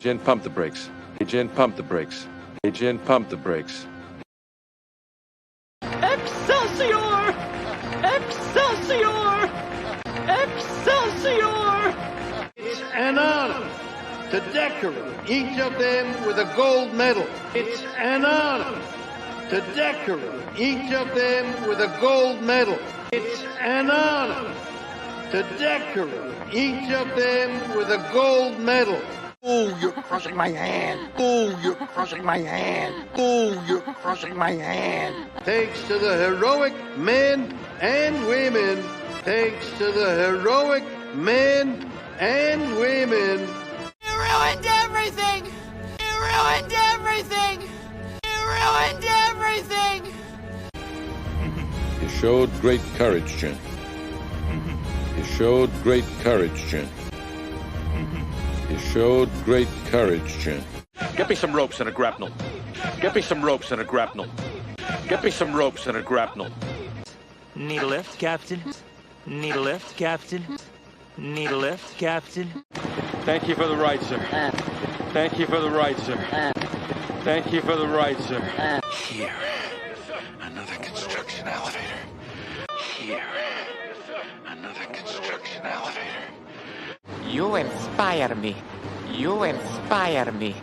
Gin, pump the brakes. Hey, Gin, pump the brakes. Hey, Gin, pump the brakes. Excelsior! Excelsior! Excelsior! It's an honor to decorate each of them with a gold medal. It's an honor to decorate each of them with a gold medal. It's an honor to decorate each of them with a gold medal. Oh, you're crushing my hand. Oh, you're crushing my hand. Oh, you're crushing my hand. Thanks to the heroic men and women. Thanks to the heroic men and women. You ruined everything! You ruined everything! You ruined everything! You showed great courage, Gin. You showed great courage, Gin. You showed great courage, Gin. Get me some ropes and a grapnel. Get me some ropes and a grapnel. Get me some ropes and a grapnel. Need a lift, Captain? Need a lift, Captain? Need a lift, Captain? Thank you for the ride, sir. Thank you for the ride, sir. Thank you for the ride, sir. Here, another construction elevator. Here, another construction elevator. You inspire me. You inspire me.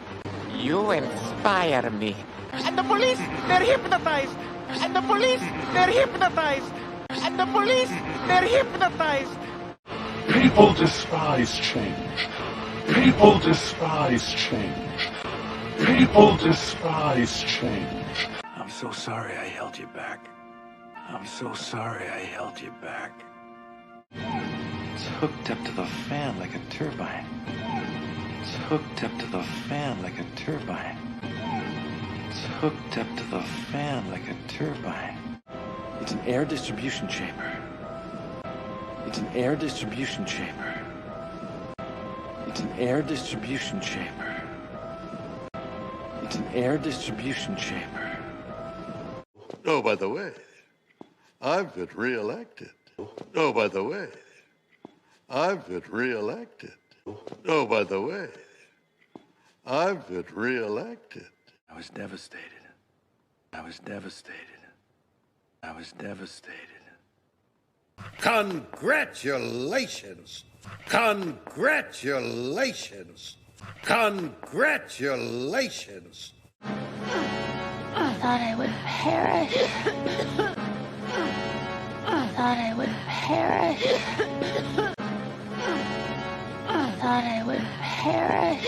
You inspire me. And the police, they're hypnotized! And the police, they're hypnotized! And the police, they're hypnotized! People despise change. People despise change. People despise change. I'm so sorry I held you back. I'm so sorry I held you back. It's hooked up to the fan like a turbine. It's hooked up to the fan like a turbine. It's hooked up to the fan like a turbine. It's an air distribution chamber. It's an air distribution chamber. It's an air distribution chamber. It's an air distribution chamber. Oh, by the way, I've been reelected. Oh, by the way, I've been reelected. Oh, by the way, I've been reelected. I was devastated. I was devastated. I was devastated. Congratulations! Congratulations! Congratulations! I thought I would perish. I thought I would perish. I thought I would perish.